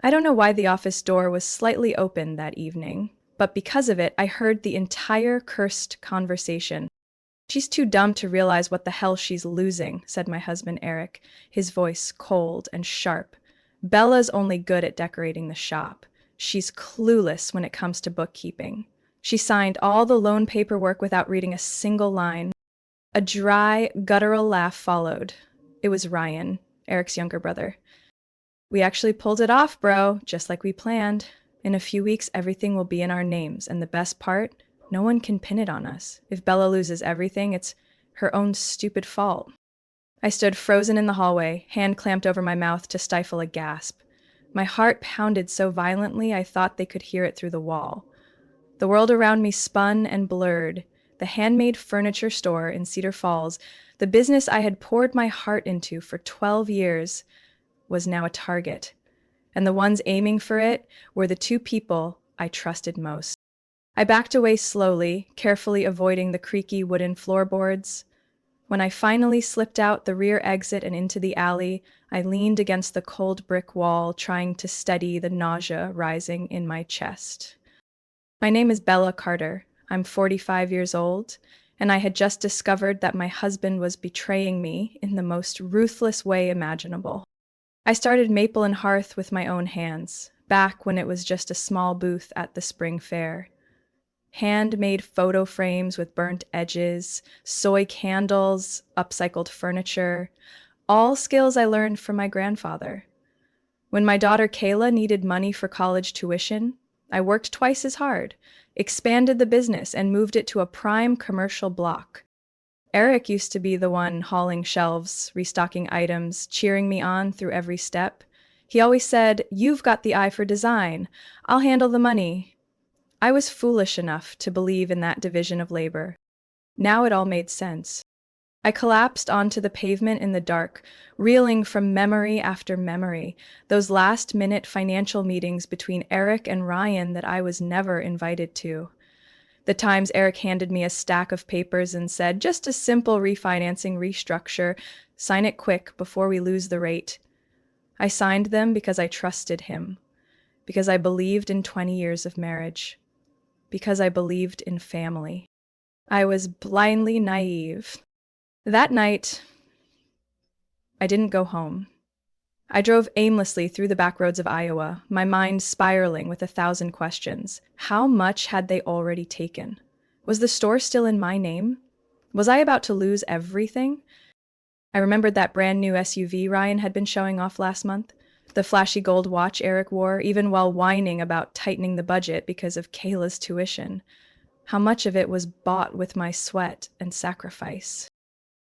I don't know why the office door was slightly open that evening, but because of it, I heard the entire cursed conversation. "She's too dumb to realize what the hell she's losing," said my husband Eric, his voice cold and sharp. "Bella's only good at decorating the shop. She's clueless when it comes to bookkeeping. She signed all the loan paperwork without reading a single line." A dry, guttural laugh followed. It was Ryan, Eric's younger brother. "We actually pulled it off, bro, just like we planned. In a few weeks, everything will be in our names, and the best part, no one can pin it on us. If Bella loses everything, it's her own stupid fault." I stood frozen in the hallway, hand clamped over my mouth to stifle a gasp. My heart pounded so violently I thought they could hear it through the wall. The world around me spun and blurred. The handmade furniture store in Cedar Falls, the business I had poured my heart into for 12 years, was now a target. And the ones aiming for it were the two people I trusted most. I backed away slowly, carefully avoiding the creaky wooden floorboards. When I finally slipped out the rear exit and into the alley, I leaned against the cold brick wall, trying to steady the nausea rising in my chest. My name is Bella Carter. I'm 45 years old, and I had just discovered that my husband was betraying me in the most ruthless way imaginable. I started Maple and Hearth with my own hands, back when it was just a small booth at the spring fair. Handmade photo frames with burnt edges, soy candles, upcycled furniture, all skills I learned from my grandfather. When my daughter Kayla needed money for college tuition, I worked twice as hard, expanded the business, and moved it to a prime commercial block. Eric used to be the one hauling shelves, restocking items, cheering me on through every step. He always said, "You've got the eye for design. I'll handle the money." I was foolish enough to believe in that division of labor. Now it all made sense. I collapsed onto the pavement in the dark, reeling from memory after memory, those last-minute financial meetings between Eric and Ryan that I was never invited to. The times Eric handed me a stack of papers and said, "Just a simple refinancing restructure, sign it quick before we lose the rate." I signed them because I trusted him, because I believed in 20 years of marriage, because I believed in family. I was blindly naive. That night, I didn't go home. I drove aimlessly through the back roads of Iowa, my mind spiraling with 1,000 questions. How much had they already taken? Was the store still in my name? Was I about to lose everything? I remembered that brand new SUV Ryan had been showing off last month, the flashy gold watch Eric wore, even while whining about tightening the budget because of Kayla's tuition. How much of it was bought with my sweat and sacrifice?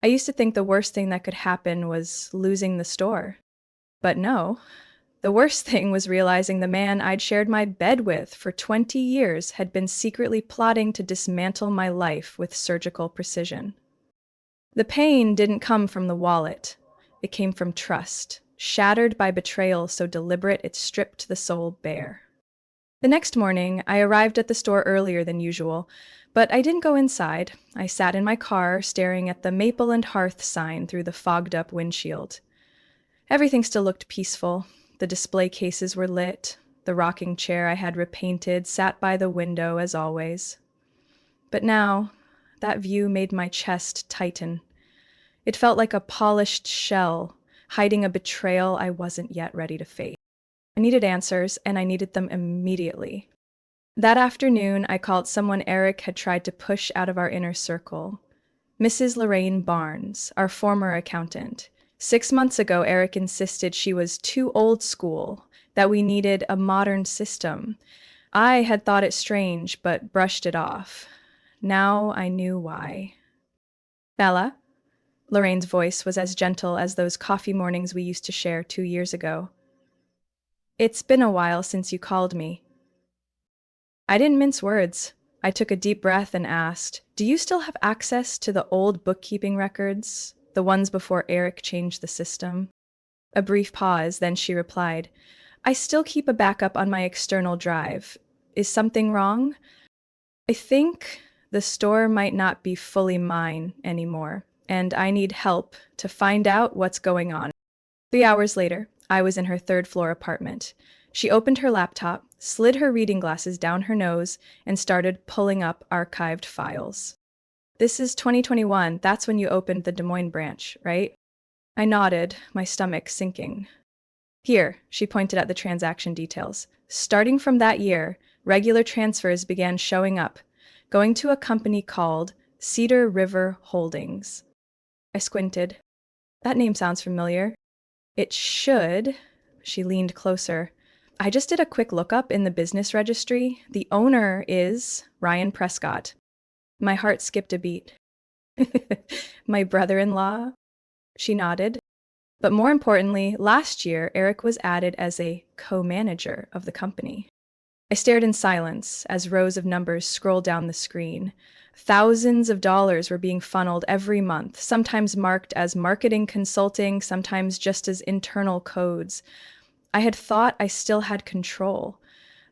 I used to think the worst thing that could happen was losing the store. But no, the worst thing was realizing the man I'd shared my bed with for 20 years had been secretly plotting to dismantle my life with surgical precision. The pain didn't come from the wallet. It came from trust, shattered by betrayal so deliberate it stripped the soul bare. The next morning, I arrived at the store earlier than usual, but I didn't go inside. I sat in my car, staring at the Maple and Hearth sign through the fogged-up windshield. Everything still looked peaceful. The display cases were lit. The rocking chair I had repainted sat by the window as always. But now, that view made my chest tighten. It felt like a polished shell, hiding a betrayal I wasn't yet ready to face. I needed answers, and I needed them immediately. That afternoon, I called someone Eric had tried to push out of our inner circle. Mrs. Lorraine Barnes, our former accountant. 6 months ago, Eric insisted she was too old school, that we needed a modern system. I had thought it strange, but brushed it off. Now I knew why. "Bella?" Lorraine's voice was as gentle as those coffee mornings we used to share 2 years ago. "It's been a while since you called me." I didn't mince words. I took a deep breath and asked, "Do you still have access to the old bookkeeping records, the ones before Eric changed the system?" A brief pause, then she replied, "I still keep a backup on my external drive. Is something wrong?" "I think the store might not be fully mine anymore, and I need help to find out what's going on." 3 hours later, I was in her third-floor apartment. She opened her laptop, slid her reading glasses down her nose, and started pulling up archived files. This is 2021. That's when you opened the Des Moines branch, right? I nodded, my stomach sinking. Here, she pointed at the transaction details. Starting from that year, regular transfers began showing up, going to a company called Cedar River Holdings. I squinted. That name sounds familiar. It should. She leaned closer. I just did a quick lookup in the business registry. The owner is Ryan Prescott. My heart skipped a beat. My brother-in-law? She nodded. But more importantly, last year, Eric was added as a co-manager of the company. I stared in silence as rows of numbers scrolled down the screen. Thousands of dollars were being funneled every month, sometimes marked as marketing consulting, sometimes just as internal codes. I had thought I still had control,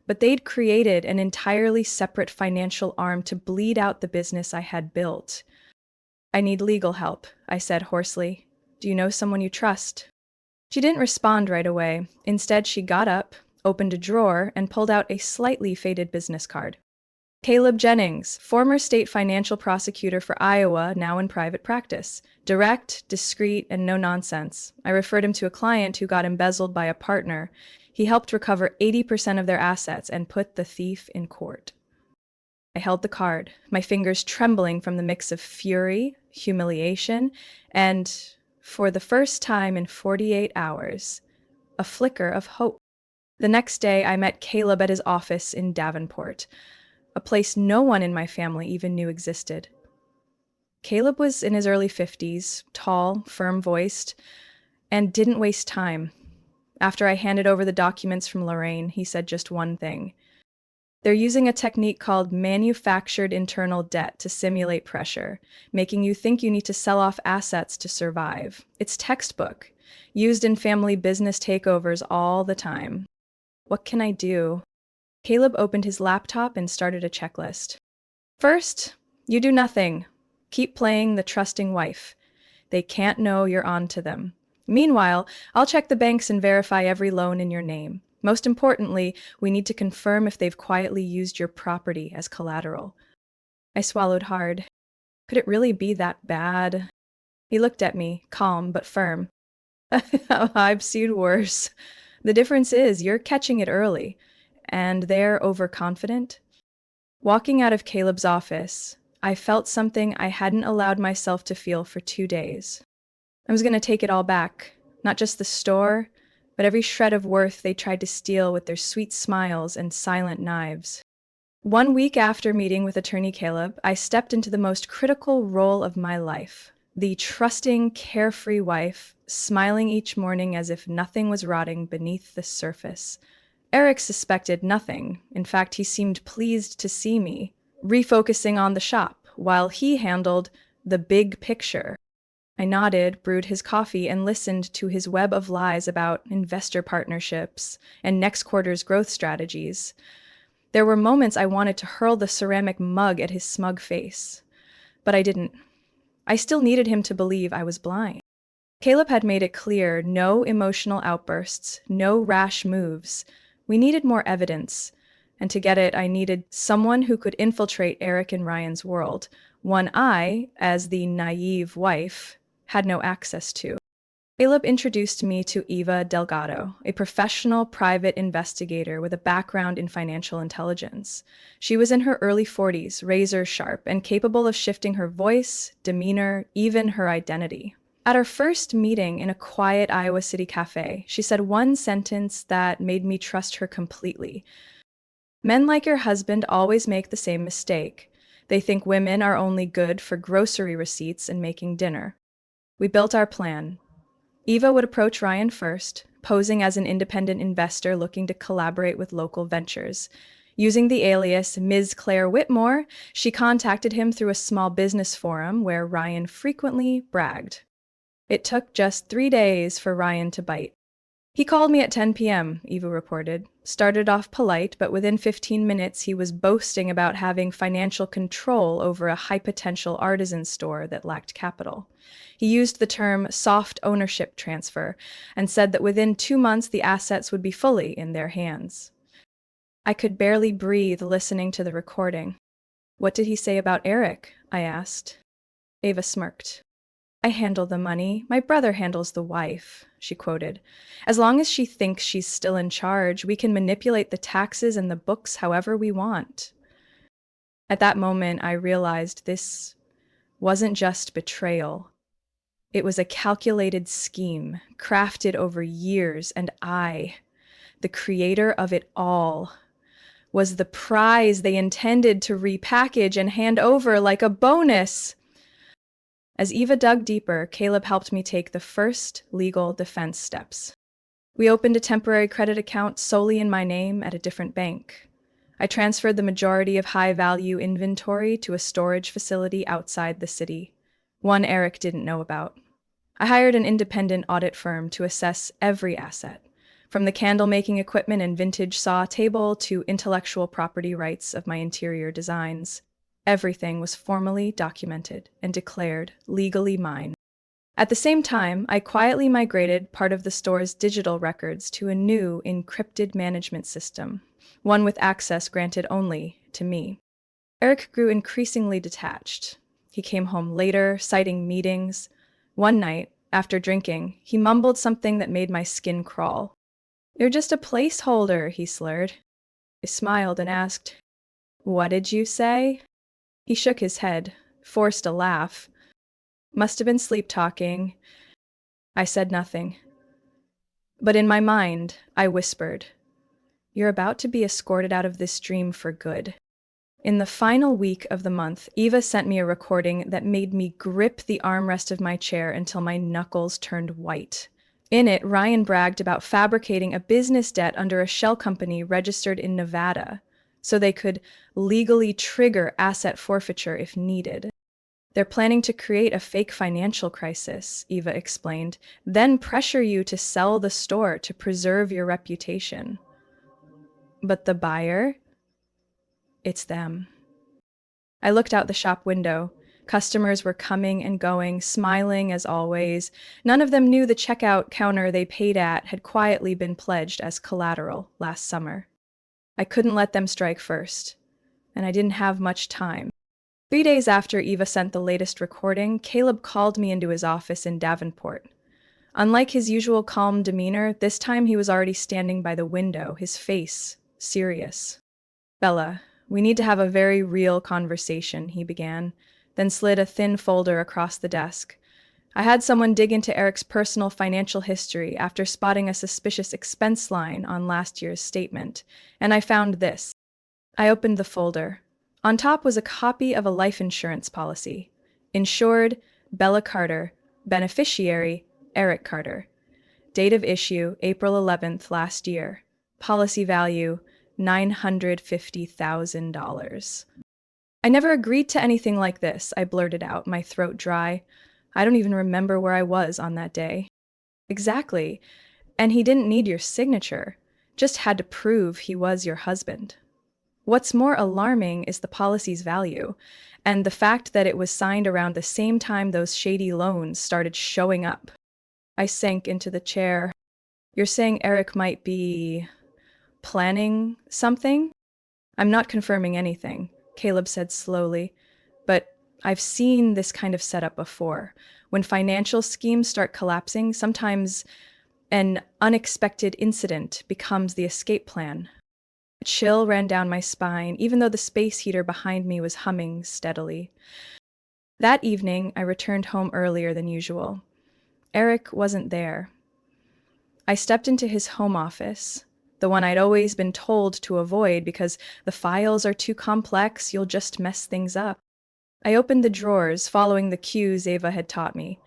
but they'd created an entirely separate financial arm to bleed out the business I had built. I need legal help, I said hoarsely. Do you know someone you trust? She didn't respond right away. Instead, she got up, opened a drawer, and pulled out a slightly faded business card. Caleb Jennings, former state financial prosecutor for Iowa, now in private practice. Direct, discreet, and no nonsense. I referred him to a client who got embezzled by a partner. He helped recover 80% of their assets and put the thief in court. I held the card, my fingers trembling from the mix of fury, humiliation, and, for the first time in 48 hours, a flicker of hope. The next day, I met Caleb at his office in Davenport, a place no one in my family even knew existed. Caleb was in his early 50s, tall, firm-voiced, and didn't waste time. After I handed over the documents from Lorraine, he said just one thing. They're using a technique called manufactured internal debt to simulate pressure, making you think you need to sell off assets to survive. It's textbook, used in family business takeovers all the time. What can I do? Caleb opened his laptop and started a checklist. First, you do nothing. Keep playing the trusting wife. They can't know you're on to them. Meanwhile, I'll check the banks and verify every loan in your name. Most importantly, we need to confirm if they've quietly used your property as collateral. I swallowed hard. Could it really be that bad? He looked at me, calm but firm. I've seen worse. The difference is you're catching it early, and they're overconfident. Walking out of Caleb's office, I felt something I hadn't allowed myself to feel for 2 days. I was going to take it all back, not just the store, but every shred of worth they tried to steal with their sweet smiles and silent knives. 1 week after meeting with attorney Caleb, I stepped into the most critical role of my life. The trusting, carefree wife, smiling each morning as if nothing was rotting beneath the surface. Eric suspected nothing. In fact, he seemed pleased to see me, refocusing on the shop, while he handled the big picture. I nodded, brewed his coffee, and listened to his web of lies about investor partnerships and next quarter's growth strategies. There were moments I wanted to hurl the ceramic mug at his smug face, but I didn't. I still needed him to believe I was blind. Caleb had made it clear, no emotional outbursts, no rash moves. We needed more evidence, and to get it, I needed someone who could infiltrate Eric and Ryan's world, one I, as the naive wife, had no access to. Caleb introduced me to Eva Delgado, a professional private investigator with a background in financial intelligence. She was in her early 40s, razor sharp, and capable of shifting her voice, demeanor, even her identity. At our first meeting in a quiet Iowa City cafe, she said one sentence that made me trust her completely. Men like your husband always make the same mistake. They think women are only good for grocery receipts and making dinner. We built our plan. Eva would approach Ryan first, posing as an independent investor looking to collaborate with local ventures. Using the alias Ms. Claire Whitmore, she contacted him through a small business forum where Ryan frequently bragged. It took just 3 days for Ryan to bite. He called me at 10 p.m., Eva reported. Started off polite, but within 15 minutes he was boasting about having financial control over a high-potential artisan store that lacked capital. He used the term soft ownership transfer and said that within 2 months the assets would be fully in their hands. I could barely breathe listening to the recording. What did he say about Eric? I asked. Ava smirked. I handle the money. My brother handles the wife, she quoted. As long as she thinks she's still in charge, we can manipulate the taxes and the books however we want. At that moment, I realized this wasn't just betrayal. It was a calculated scheme, crafted over years, and I, the creator of it all, was the prize they intended to repackage and hand over like a bonus. As Eva dug deeper, Caleb helped me take the first legal defense steps. We opened a temporary credit account solely in my name at a different bank. I transferred the majority of high-value inventory to a storage facility outside the city, one Eric didn't know about. I hired an independent audit firm to assess every asset, from the candle-making equipment and vintage saw table to intellectual property rights of my interior designs. Everything was formally documented and declared legally mine. At the same time, I quietly migrated part of the store's digital records to a new encrypted management system, one with access granted only to me. Eric grew increasingly detached. He came home later, citing meetings. One night, after drinking, he mumbled something that made my skin crawl. "You're just a placeholder," he slurred. I smiled and asked, "What did you say?" He shook his head, forced a laugh. "Must have been sleep-talking." I said nothing. But in my mind, I whispered, "You're about to be escorted out of this dream for good." In the final week of the month, Eva sent me a recording that made me grip the armrest of my chair until my knuckles turned white. In it, Ryan bragged about fabricating a business debt under a shell company registered in Nevada, so they could legally trigger asset forfeiture if needed. "They're planning to create a fake financial crisis," Eva explained, "then pressure you to sell the store to preserve your reputation." But the buyer? It's them. I looked out the shop window. Customers were coming and going, smiling as always. None of them knew the checkout counter they paid at had quietly been pledged as collateral last summer. I couldn't let them strike first, and I didn't have much time. 3 days after Eva sent the latest recording, Caleb called me into his office in Davenport. Unlike his usual calm demeanor, this time he was already standing by the window, his face serious. "Bella, we need to have a very real conversation," he began, then slid a thin folder across the desk. "I had someone dig into Eric's personal financial history after spotting a suspicious expense line on last year's statement, and I found this." I opened the folder. On top was a copy of a life insurance policy. Insured, Bella Carter. Beneficiary, Eric Carter. Date of issue, April 11th last year. Policy value, $950,000. "I never agreed to anything like this," I blurted out, my throat dry. "I don't even remember where I was on that day." "Exactly. And he didn't need your signature. Just had to prove he was your husband. What's more alarming is the policy's value, and the fact that it was signed around the same time those shady loans started showing up." I sank into the chair. "You're saying Eric might be planning something?" "I'm not confirming anything," Caleb said slowly, "but I've seen this kind of setup before. When financial schemes start collapsing, sometimes an unexpected incident becomes the escape plan." A chill ran down my spine, even though the space heater behind me was humming steadily. That evening, I returned home earlier than usual. Eric wasn't there. I stepped into his home office, the one I'd always been told to avoid because the files are too complex, you'll just mess things up. I opened the drawers, following the cues Ava had taught me.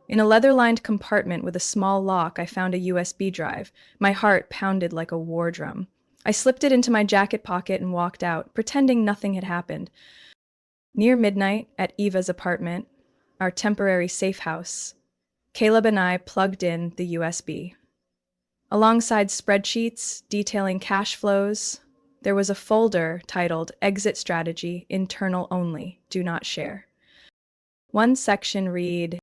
In a leather-lined compartment with a small lock, I found a USB drive. My heart pounded like a war drum. I slipped it into my jacket pocket and walked out, pretending nothing had happened. Near midnight, at Eva's apartment, our temporary safe house, Caleb and I plugged in the USB. Alongside spreadsheets detailing cash flows, there was a folder titled Exit Strategy, Internal Only, Do Not Share. One section read,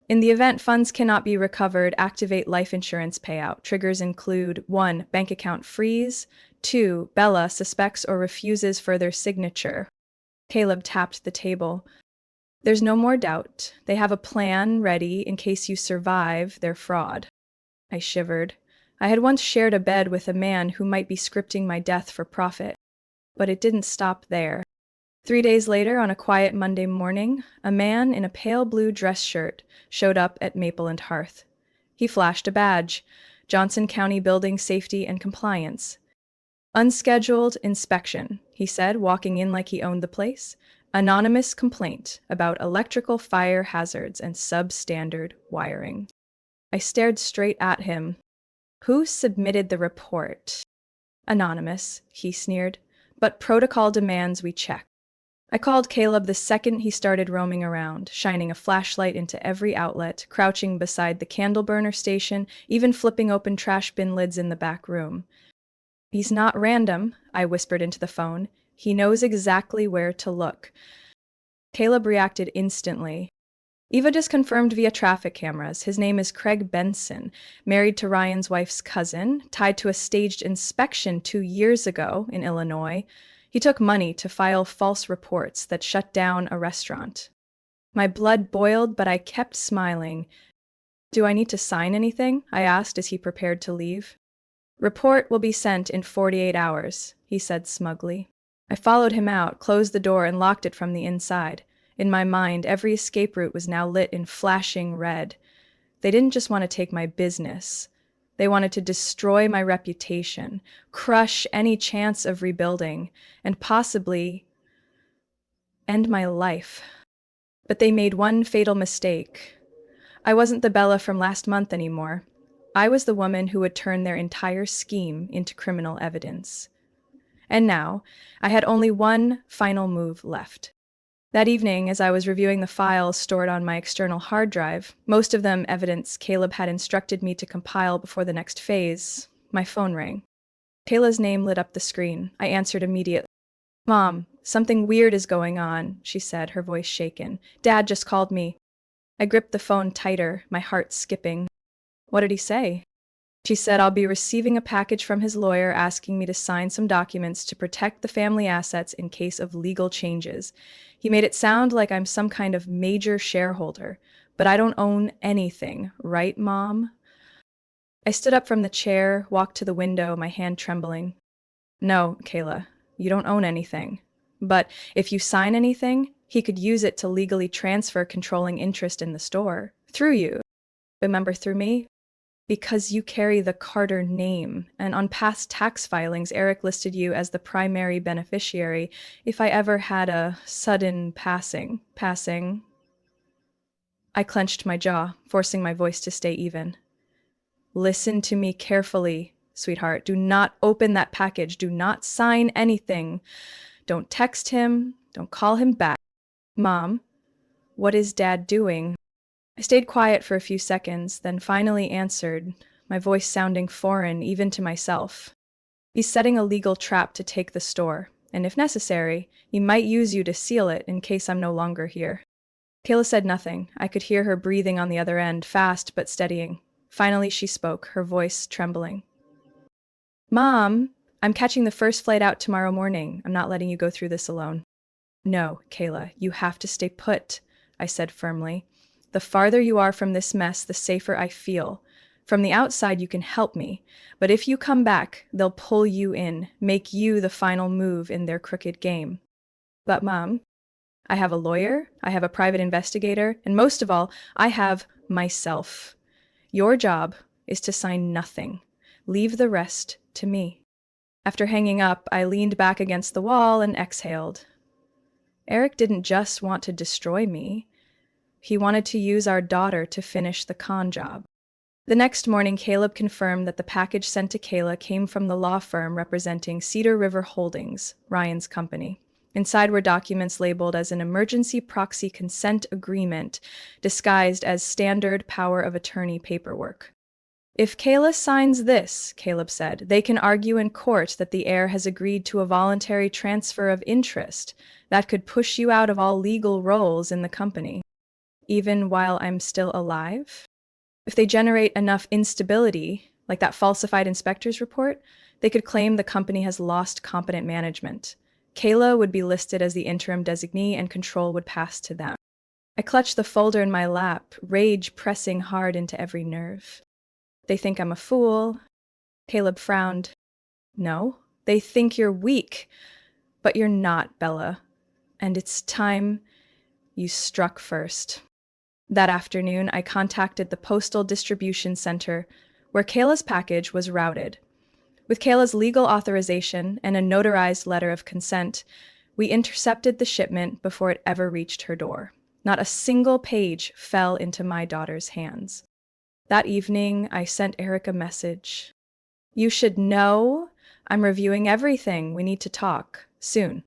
in the event funds cannot be recovered, activate life insurance payout. Triggers include 1. Bank account freeze. 2. Bella suspects or refuses further signature. Caleb tapped the table. There's no more doubt. They have a plan ready in case you survive their fraud. I shivered. I had once shared a bed with a man who might be scripting my death for profit. But it didn't stop there. 3 days later, on a quiet Monday morning, a man in a pale blue dress shirt showed up at Maple and Hearth. He flashed a badge, Johnson County Building Safety and Compliance. Unscheduled inspection, he said, walking in like he owned the place. Anonymous complaint about electrical fire hazards and substandard wiring. I stared straight at him. Who submitted the report? Anonymous, he sneered, but protocol demands we check. I called Caleb the second he started roaming around, shining a flashlight into every outlet, crouching beside the candle burner station, even flipping open trash bin lids in the back room. He's not random, I whispered into the phone. He knows exactly where to look. Caleb reacted instantly. Eva just confirmed via traffic cameras. His name is Craig Benson, married to Ryan's wife's cousin, tied to a staged inspection 2 years ago in Illinois. He took money to file false reports that shut down a restaurant. My blood boiled, but I kept smiling. Do I need to sign anything? I asked as he prepared to leave. Report will be sent in 48 hours, he said smugly. I followed him out, closed the door, and locked it from the inside. In my mind, every escape route was now lit in flashing red. They didn't just want to take my business. They wanted to destroy my reputation, crush any chance of rebuilding, and possibly end my life. But they made one fatal mistake. I wasn't the Bella from last month anymore. I was the woman who would turn their entire scheme into criminal evidence. And now, I had only one final move left. That evening, as I was reviewing the files stored on my external hard drive, most of them evidence Caleb had instructed me to compile before the next phase, my phone rang. Kayla's name lit up the screen. I answered immediately. Mom, something weird is going on, she said, her voice shaken. Dad just called me. I gripped the phone tighter, my heart skipping. What did he say? She said I'll be receiving a package from his lawyer asking me to sign some documents to protect the family assets in case of legal changes. He made it sound like I'm some kind of major shareholder, but I don't own anything, right, Mom? I stood up from the chair, walked to the window, my hand trembling. No, Kayla, you don't own anything. But if you sign anything, he could use it to legally transfer controlling interest in the store. Through you. Remember, through me? Because you carry the Carter name, and on past tax filings, Eric listed you as the primary beneficiary if I ever had a sudden passing. I clenched my jaw, forcing my voice to stay even. Listen to me carefully, sweetheart. Do not open that package. Do not sign anything. Don't text him. Don't call him back. Mom, what is Dad doing? I stayed quiet for a few seconds, then finally answered, my voice sounding foreign even to myself. He's setting a legal trap to take the store, and if necessary, he might use you to seal it in case I'm no longer here. Kayla said nothing. I could hear her breathing on the other end, fast but steadying. Finally, she spoke, her voice trembling. Mom, I'm catching the first flight out tomorrow morning. I'm not letting you go through this alone. No, Kayla, you have to stay put, I said firmly. The farther you are from this mess, the safer I feel. From the outside, you can help me. But if you come back, they'll pull you in, make you the final move in their crooked game. But, Mom, I have a lawyer, I have a private investigator, and most of all, I have myself. Your job is to sign nothing. Leave the rest to me. After hanging up, I leaned back against the wall and exhaled. Eric didn't just want to destroy me. He wanted to use our daughter to finish the con job. The next morning, Caleb confirmed that the package sent to Kayla came from the law firm representing Cedar River Holdings, Ryan's company. Inside were documents labeled as an emergency proxy consent agreement, disguised as standard power of attorney paperwork. If Kayla signs this, Caleb said, they can argue in court that the heir has agreed to a voluntary transfer of interest that could push you out of all legal roles in the company, even while I'm still alive. If they generate enough instability, like that falsified inspector's report, they could claim the company has lost competent management. Kayla would be listed as the interim designee and control would pass to them. I clutched the folder in my lap, rage pressing hard into every nerve. They think I'm a fool. Caleb frowned. No, they think you're weak. But you're not, Bella. And it's time you struck first. That afternoon, I contacted the Postal Distribution Center, where Kayla's package was routed. With Kayla's legal authorization and a notarized letter of consent, we intercepted the shipment before it ever reached her door. Not a single page fell into my daughter's hands. That evening, I sent Eric a message. You should know. I'm reviewing everything. We need to talk. Soon.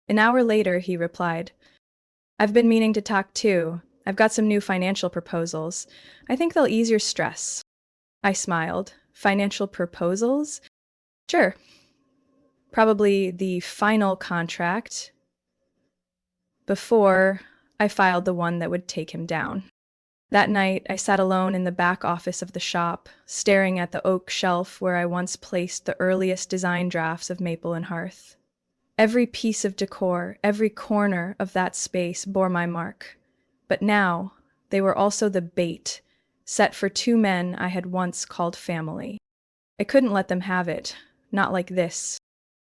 An hour later, he replied, I've been meaning to talk too. I've got some new financial proposals. I think they'll ease your stress. I smiled. Financial proposals? Sure. Probably the final contract before I filed the one that would take him down. That night, I sat alone in the back office of the shop, staring at the oak shelf where I once placed the earliest design drafts of Maple and Hearth. Every piece of decor, every corner of that space bore my mark. But now, they were also the bait, set for two men I had once called family. I couldn't let them have it, not like this.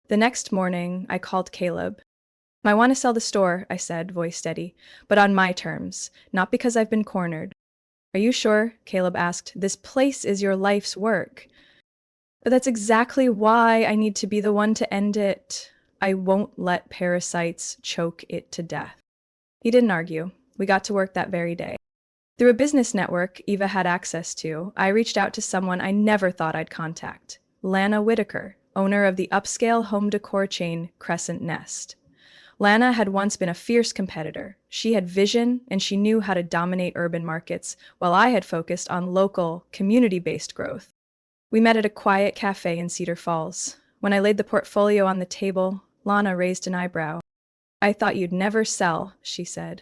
The next morning, I called Caleb. I want to sell the store, I said, voice steady, but on my terms, not because I've been cornered. Are you sure? Caleb asked. This place is your life's work. But that's exactly why I need to be the one to end it. I won't let parasites choke it to death. He didn't argue. We got to work that very day. Through a business network Eva had access to, I reached out to someone I never thought I'd contact, Lana Whitaker, owner of the upscale home decor chain Crescent Nest. Lana had once been a fierce competitor. She had vision and she knew how to dominate urban markets, while I had focused on local, community-based growth. We met at a quiet cafe in Cedar Falls. When I laid the portfolio on the table, Lana raised an eyebrow. I thought you'd never sell, she said.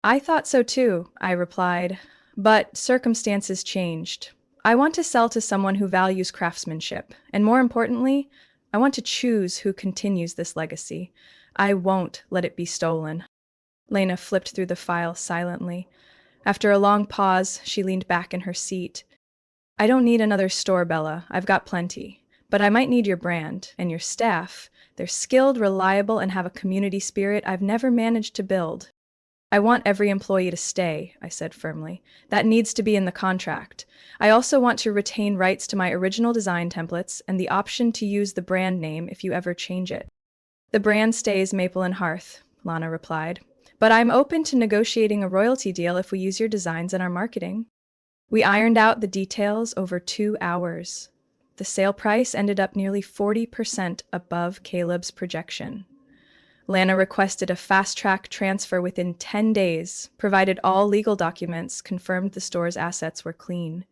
I thought so too, I replied, but circumstances changed. I want to sell to someone who values craftsmanship, and more importantly, I want to choose who continues this legacy. I won't let it be stolen. Lena flipped through the file silently. After a long pause, she leaned back in her seat. I don't need another store, Bella. I've got plenty. But I might need your brand and your staff. They're skilled, reliable, and have a community spirit I've never managed to build. I want every employee to stay, I said firmly. That needs to be in the contract. I also want to retain rights to my original design templates and the option to use the brand name if you ever change it. The brand stays Maple and Hearth, Lana replied. But I'm open to negotiating a royalty deal if we use your designs in our marketing. We ironed out the details over 2 hours. The sale price ended up nearly 40% above Caleb's projection. Lana requested a fast-track transfer within 10 days, provided all legal documents confirmed the store's assets were clean.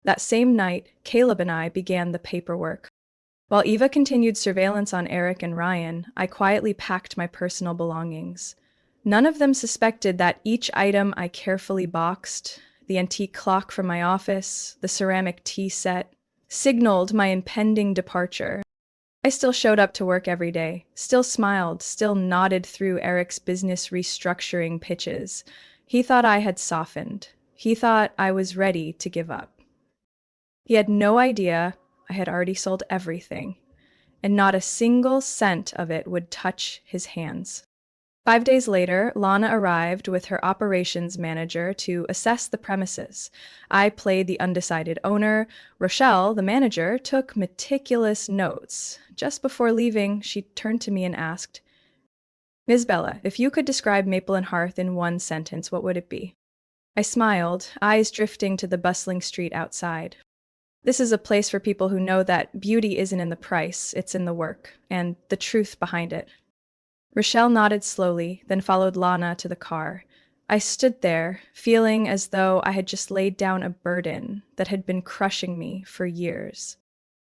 That same night, Caleb and I began the paperwork. While Eva continued surveillance on Eric and Ryan, I quietly packed my personal belongings. None of them suspected that each item I carefully boxed, the antique clock from my office, the ceramic tea set, signaled my impending departure. I still showed up to work every day, still smiled, still nodded through Eric's business restructuring pitches. He thought I had softened. He thought I was ready to give up. He had no idea I had already sold everything, and not a single cent of it would touch his hands. 5 days later, Lana arrived with her operations manager to assess the premises. I played the undecided owner. Rochelle, the manager, took meticulous notes. Just before leaving, she turned to me and asked, Ms. Bella, if you could describe Maple and Hearth in one sentence, what would it be? I smiled, eyes drifting to the bustling street outside. This is a place for people who know that beauty isn't in the price, it's in the work, and the truth behind it. Rochelle nodded slowly, then followed Lana to the car. I stood there, feeling as though I had just laid down a burden that had been crushing me for years.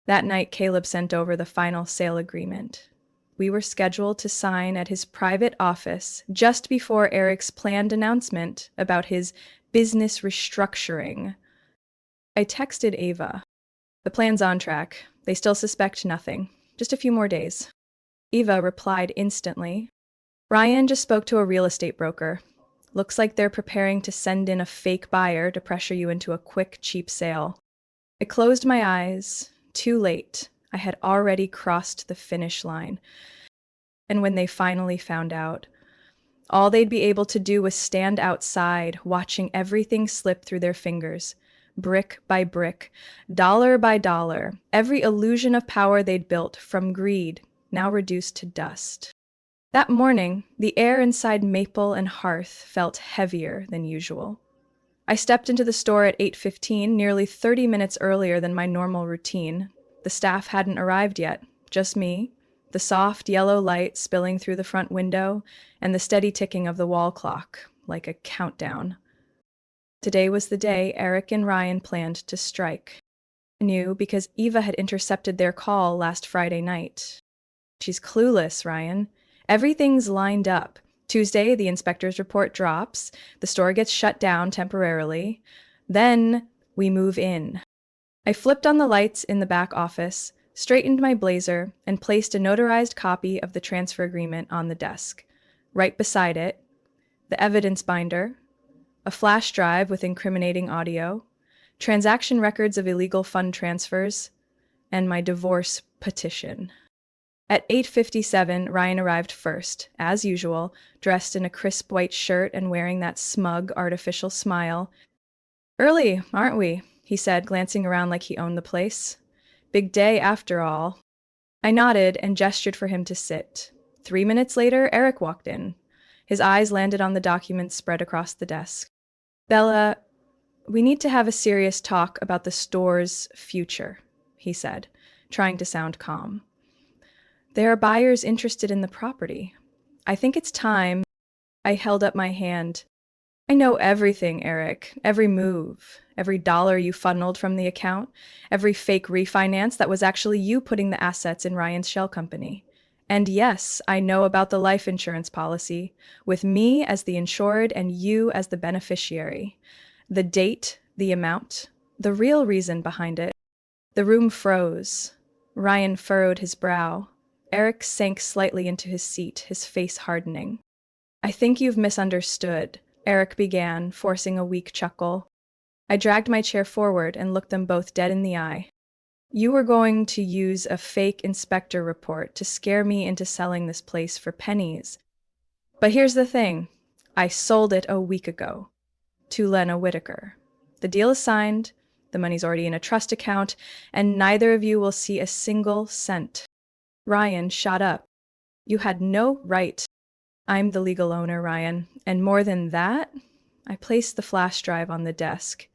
That night, Caleb sent over the final sale agreement. We were scheduled to sign at his private office just before Eric's planned announcement about his business restructuring. I texted Ava. The plan's on track. They still suspect nothing. Just a few more days. Eva replied instantly. Ryan just spoke to a real estate broker. Looks like they're preparing to send in a fake buyer to pressure you into a quick, cheap sale. I closed my eyes. Too late. I had already crossed the finish line. And when they finally found out, all they'd be able to do was stand outside, watching everything slip through their fingers, brick by brick, dollar by dollar, every illusion of power they'd built from greed, now reduced to dust. That morning, the air inside Maple and Hearth felt heavier than usual. I stepped into the store at 8:15, nearly 30 minutes earlier than my normal routine. The staff hadn't arrived yet, just me, the soft yellow light spilling through the front window, and the steady ticking of the wall clock, like a countdown. Today was the day Eric and Ryan planned to strike. I knew because Eva had intercepted their call last Friday night. She's clueless, Ryan. Everything's lined up. Tuesday, the inspector's report drops. The store gets shut down temporarily. Then we move in. I flipped on the lights in the back office, straightened my blazer, and placed a notarized copy of the transfer agreement on the desk. Right beside it, the evidence binder, a flash drive with incriminating audio, transaction records of illegal fund transfers, and my divorce petition. At 8:57, Ryan arrived first, as usual, dressed in a crisp white shirt and wearing that smug, artificial smile. "Early, aren't we?" he said, glancing around like he owned the place. "Big day, after all." I nodded and gestured for him to sit. 3 minutes later, Eric walked in. His eyes landed on the documents spread across the desk. "Bella, we need to have a serious talk about the store's future," he said, trying to sound calm. "There are buyers interested in the property. I think it's time." I held up my hand. "I know everything, Eric. Every move, every dollar you funneled from the account, every fake refinance that was actually you putting the assets in Ryan's shell company. And yes, I know about the life insurance policy, with me as the insured and you as the beneficiary. The date, the amount, the real reason behind it." The room froze. Ryan furrowed his brow. Eric sank slightly into his seat, his face hardening. "I think you've misunderstood," Eric began, forcing a weak chuckle. I dragged my chair forward and looked them both dead in the eye. "You were going to use a fake inspector report to scare me into selling this place for pennies. But here's the thing. I sold it a week ago. To Lena Whitaker. The deal is signed, the money's already in a trust account, and neither of you will see a single cent." Ryan shot up. "You had no right." "I'm the legal owner, Ryan, and more than that," I placed the flash drive on the desk.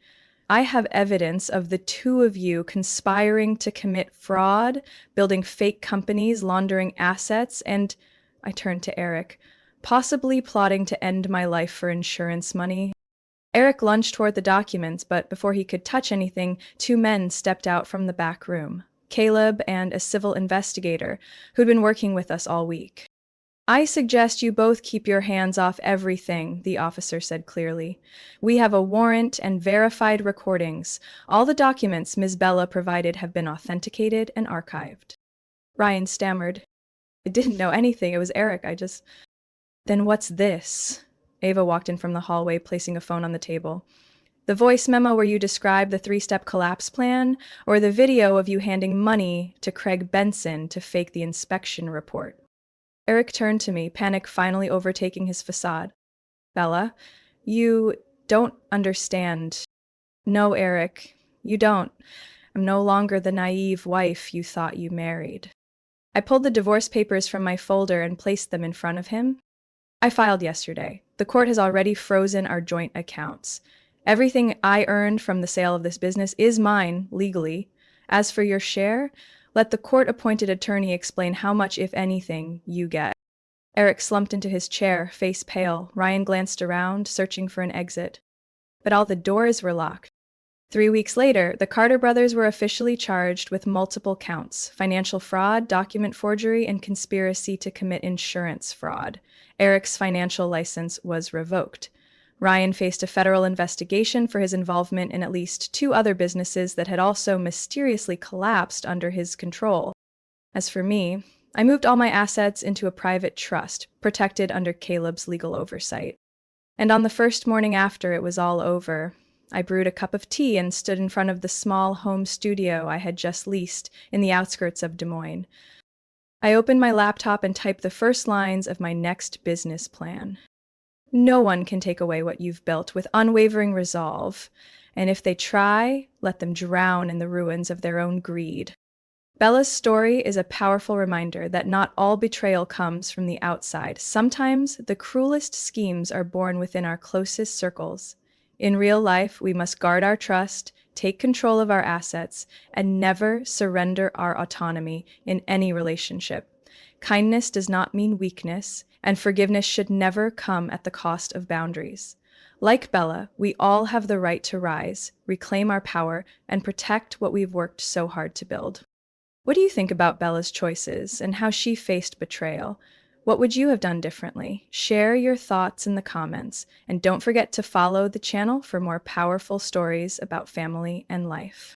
"I have evidence of the two of you conspiring to commit fraud, building fake companies, laundering assets, and," I turned to Eric, "possibly plotting to end my life for insurance money." Eric lunged toward the documents, but before he could touch anything, 2 men stepped out from the back room. Caleb and a civil investigator who'd been working with us all week. "I suggest you both keep your hands off everything," the officer said clearly. "We have a warrant and verified recordings. All the documents Ms. Bella provided have been authenticated and archived." Ryan stammered. "I didn't know anything. It was Eric. Then what's this?" Ava walked in from the hallway, placing a phone on the table. "The voice memo where you describe the 3-step collapse plan, or the video of you handing money to Craig Benson to fake the inspection report?" Eric turned to me, panic finally overtaking his facade. "Bella, you don't understand." "No, Eric, you don't. I'm no longer the naive wife you thought you married." I pulled the divorce papers from my folder and placed them in front of him. "I filed yesterday. The court has already frozen our joint accounts. Everything I earned from the sale of this business is mine, legally. As for your share, let the court-appointed attorney explain how much, if anything, you get." Eric slumped into his chair, face pale. Ryan glanced around, searching for an exit. But all the doors were locked. 3 weeks later, the Carter brothers were officially charged with multiple counts: financial fraud, document forgery, and conspiracy to commit insurance fraud. Eric's financial license was revoked. Ryan faced a federal investigation for his involvement in at least two other businesses that had also mysteriously collapsed under his control. As for me, I moved all my assets into a private trust, protected under Caleb's legal oversight. And on the first morning after it was all over, I brewed a cup of tea and stood in front of the small home studio I had just leased in the outskirts of Des Moines. I opened my laptop and typed the first lines of my next business plan. No one can take away what you've built with unwavering resolve, and if they try, let them drown in the ruins of their own greed. Bella's story is a powerful reminder that not all betrayal comes from the outside. Sometimes the cruelest schemes are born within our closest circles. In real life, we must guard our trust, take control of our assets, and never surrender our autonomy in any relationship. Kindness does not mean weakness, and forgiveness should never come at the cost of boundaries. Like Bella, we all have the right to rise, reclaim our power, and protect what we've worked so hard to build. What do you think about Bella's choices and how she faced betrayal? What would you have done differently? Share your thoughts in the comments, and don't forget to follow the channel for more powerful stories about family and life.